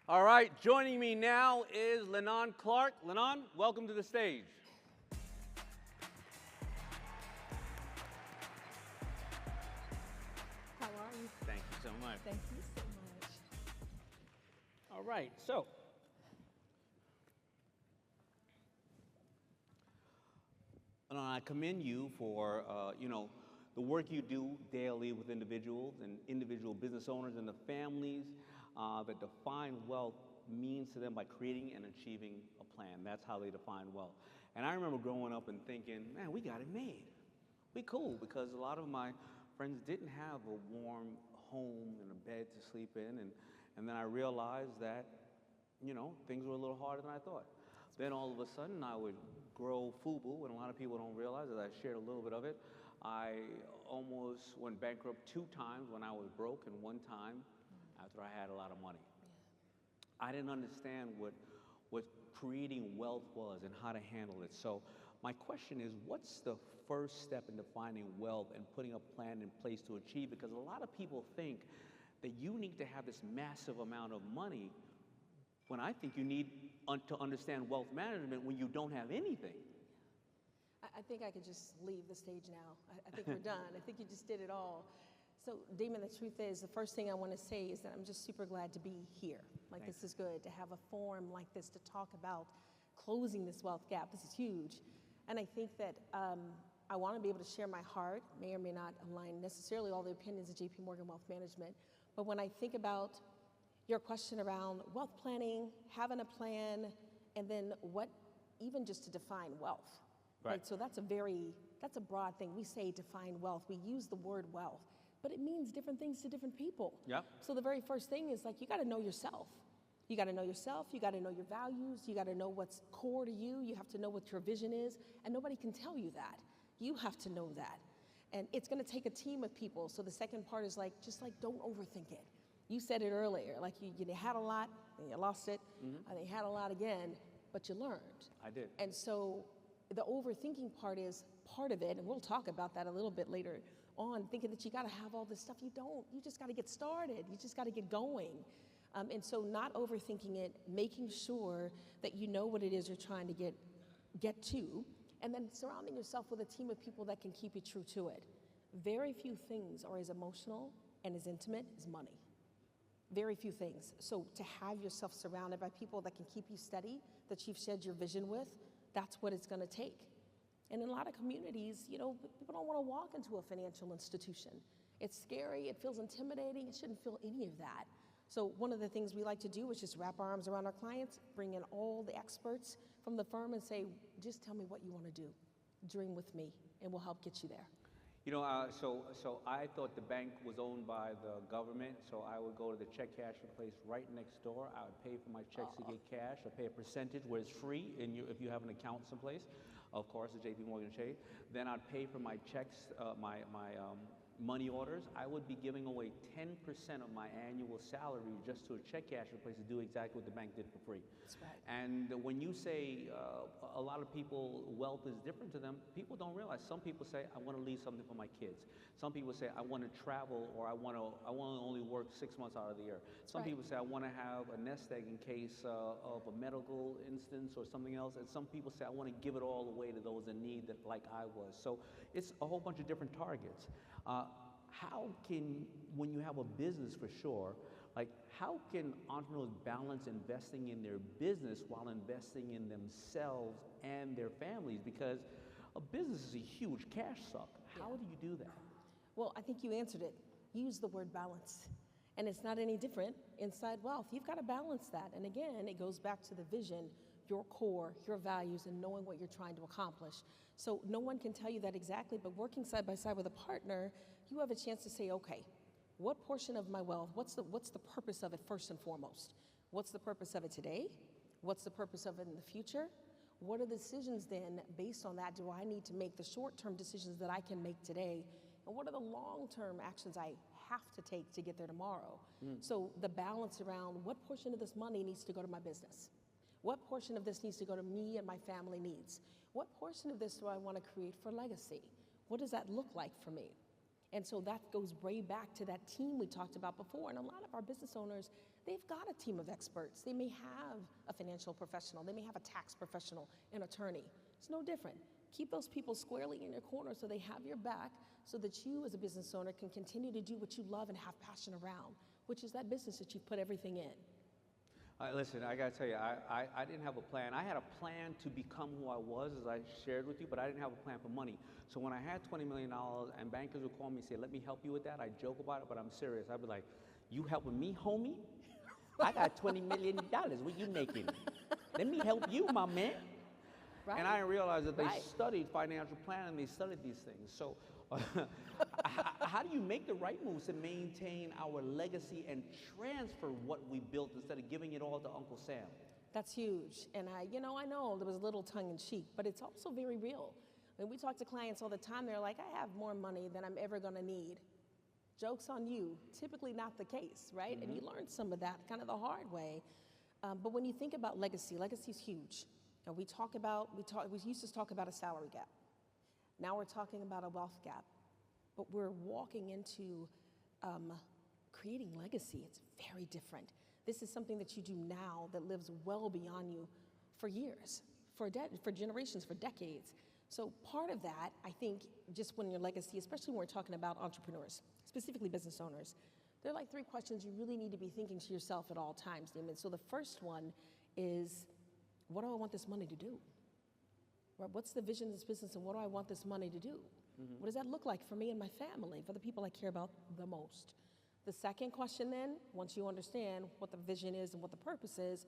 All right, joining me now is Lennon Clark. Lennon, welcome to the stage. How are you? Thank you so much. Thank you so much. All right, so I commend you for the work you do daily with individuals and individual business owners and the families that define wealth means to them by creating and achieving a plan. That's how they define wealth. And I remember growing up and thinking, man, we got it made. We cool, because a lot of my friends didn't have a warm home and a bed to sleep in, and then I realized that things were a little harder than I thought. Then all of a sudden I would grow FUBU, and a lot of people don't realize that I shared a little bit of it. I almost went bankrupt 2 times when I was broke, and 1 time after I had a lot of money. I didn't understand what creating wealth was and how to handle it. So my question is, what's the first step in defining wealth and putting a plan in place to achieve? Because a lot of people think that you need to have this massive amount of money, when I think you need to understand wealth management when you don't have anything. I think I could just leave the stage now. I think we're done. I think you just did it all. So, Daymond, the truth is, the first thing I want to say is that I'm just super glad to be here. Like, Thanks. This is good, to have a forum like this to talk about closing this wealth gap. This is huge. And I think that I want to be able to share my heart, may or may not align necessarily all the opinions of JPMorgan Wealth Management. But when I think about your question around wealth planning, having a plan, and then what, even just to define wealth. Right. So that's a broad thing. We say define wealth. We use the word wealth, but it means different things to different people. Yep. So the very first thing is, like, you got to know yourself. You got to know yourself. You got to know your values. You got to know what's core to you. You have to know what your vision is, and nobody can tell you that. You have to know that. And it's going to take a team of people. So the second part is don't overthink it. You said it earlier, like you had a lot and you lost it, and you had a lot again, but you learned. I did. And so the overthinking part is part of it, and we'll talk about that a little bit later on, thinking that you got to have all this stuff. You don't. You just got to get started. You just got to get going. And so not overthinking it, making sure that you know what it is you're trying to get to, and then surrounding yourself with a team of people that can keep you true to it. Very few things are as emotional and as intimate as money. Very few things. So to have yourself surrounded by people that can keep you steady, that you've shared your vision with, that's what it's going to take. And in a lot of communities, people don't want to walk into a financial institution. It's scary. It feels intimidating. It shouldn't feel any of that. So one of the things we like to do is just wrap our arms around our clients, bring in all the experts from the firm and say, just tell me what you want to do. Dream with me, and we'll help get you there. So I thought the bank was owned by the government, so I would go to the check cashing place right next door. I would pay for my checks to get cash. I pay a percentage where it's free, and if you have an account someplace, of course, the JPMorgan Chase. Then I'd pay for my checks, my money orders. I would be giving away 10% of my annual salary just to a check cashing place to do exactly what the bank did for free. That's right. And when you say a lot of people, wealth is different to them, people don't realize. Some people say, I want to leave something for my kids. Some people say, I want to travel, or I want to only work 6 months out of the year. Some people say, I want to have a nest egg in case of a medical instance or something else. And some people say, I want to give it all away to those in need, that like I was. So it's a whole bunch of different targets. How can, when you have a business for sure, how can entrepreneurs balance investing in their business while investing in themselves and their families? Because a business is a huge cash suck. How do you do that? Well, I think you answered it. Use the word balance. And it's not any different inside wealth. You've got to balance that. And again, it goes back to the vision, your core, your values, and knowing what you're trying to accomplish. So no one can tell you that exactly, but working side by side with a partner, you have a chance to say, okay, what portion of my wealth, what's the purpose of it first and foremost? What's the purpose of it today? What's the purpose of it in the future? What are the decisions then, based on that, do I need to make, the short-term decisions that I can make today? And what are the long-term actions I have to take to get there tomorrow? So the balance around what portion of this money needs to go to my business? What portion of this needs to go to me and my family needs? What portion of this do I want to create for legacy? What does that look like for me? And so that goes way back to that team we talked about before. And a lot of our business owners, they've got a team of experts. They may have a financial professional. They may have a tax professional, an attorney. It's no different. Keep those people squarely in your corner so they have your back, so that you as a business owner can continue to do what you love and have passion around, which is that business that you put everything in. Listen, I got to tell you, I didn't have a plan. I had a plan to become who I was, as I shared with you, but I didn't have a plan for money. So when I had $20 million and bankers would call me and say, let me help you with that, I joke about it, but I'm serious. I'd be like, you helping me, homie? I got $20 million. What you making? Let me help you, my man. Right. And I didn't realize that they Right. studied financial planning, they studied these things. So how do you make the right moves to maintain our legacy and transfer what we built instead of giving it all to Uncle Sam? That's huge. And I know there was a little tongue in cheek, but it's also very real. When we talk to clients all the time, they're like, I have more money than I'm ever gonna need. Joke's on you. Typically not the case, right? Mm-hmm. And you learn some of that kind of the hard way. But when you think about legacy is huge. And we used to talk about a salary gap. Now we're talking about a wealth gap. But we're walking into creating legacy. It's very different. This is something that you do now that lives well beyond you for years, for generations, for decades. So part of that, I think, just when your legacy, especially when we're talking about entrepreneurs, specifically business owners, there are like 3 questions you really need to be thinking to yourself at all times, Daymond. So the first one is, what do I want this money to do? Right? What's the vision of this business, and what do I want this money to do? Mm-hmm. What does that look like for me and my family, for the people I care about the most? The second question then, once you understand what the vision is and what the purpose is,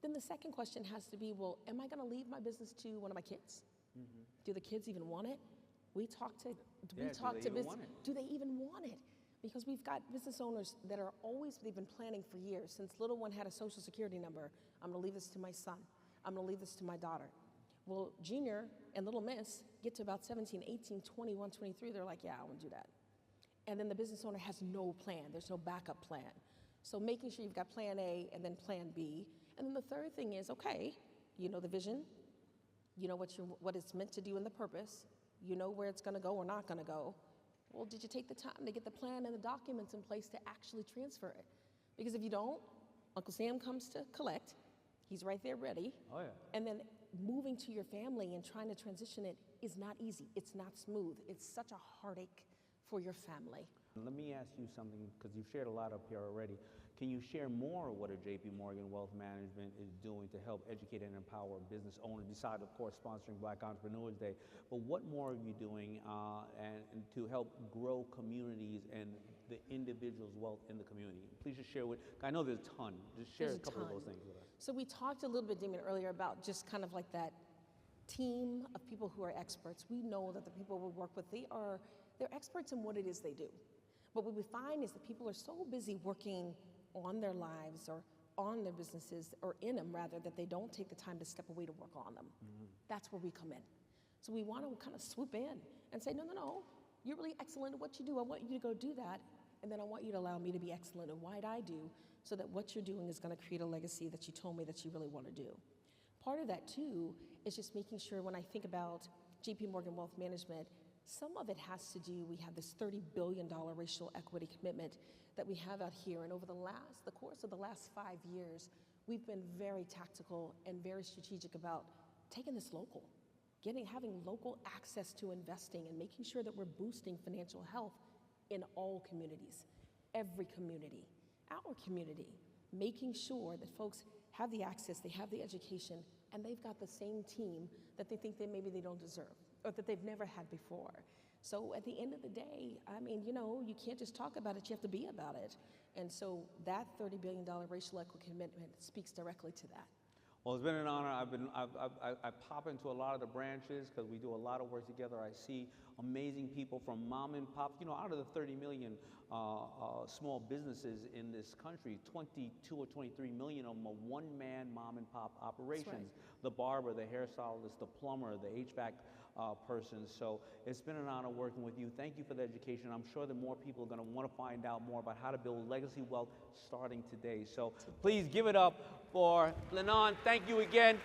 then the second question has to be, well, am I gonna leave my business to one of my kids? Mm-hmm. Do the kids even want it? Do they even want it? Because we've got business owners that are always, they've been planning for years. Since little one had a social security number, I'm gonna leave this to my son. I'm gonna leave this to my daughter. Well, Junior and Little Miss get to about 17, 18, 21, 23, they're like, yeah, I won't do that. And then the business owner has no plan. There's no backup plan. So making sure you've got plan A and then plan B. And then the third thing is, okay, you know the vision, you know what it's meant to do and the purpose, you know where it's gonna go or not gonna go. Well, did you take the time to get the plan and the documents in place to actually transfer it? Because if you don't, Uncle Sam comes to collect, he's right there ready. Oh yeah. And then moving to your family and trying to transition it is not easy. It's not smooth. It's such a heartache for your family. Let me ask you something, because you've shared a lot up here already. Can you share more of what a JPMorgan Wealth Management is doing to help educate and empower business owners, besides, of course, sponsoring Black Entrepreneurs Day? But what more are you doing and to help grow communities and the individual's wealth in the community? Please just share I know there's a ton. Just share a couple of those things with us. So we talked a little bit, Daymond, earlier about just kind of like that team of people who are experts. We know that the people we work with, they're experts in what it is they do. But what we find is that people are so busy working on their lives or on their businesses, or in them rather, that they don't take the time to step away to work on them. Mm-hmm. That's where we come in. So we want to kind of swoop in and say, no, you're really excellent at what you do. I want you to go do that. And then I want you to allow me to be excellent at what I do, so that what you're doing is going to create a legacy that you told me that you really want to do. Part of that too is just making sure, when I think about JPMorgan Wealth Management, some of it has to do, we have this $30 billion racial equity commitment that we have out here. And over the course of the last 5 years, we've been very tactical and very strategic about taking this local, having local access to investing and making sure that we're boosting financial health in all communities, every community, our community, making sure that folks have the access, they have the education, and they've got the same team that they think maybe they don't deserve, or that they've never had before. So at the end of the day, I mean, you can't just talk about it, you have to be about it. And so that $30 billion racial equity commitment speaks directly to that. Well, it's been an honor. I pop into a lot of the branches because we do a lot of work together. I see amazing people from mom and pop. Out of the 30 million small businesses in this country, 22 or 23 million of them are one-man mom and pop operations. Right. The barber, the hairstylist, the plumber, the HVAC person. So it's been an honor working with you. Thank you for the education. I'm sure that more people are going to want to find out more about how to build legacy wealth starting today. So please give it up for Lennon. Thank you again.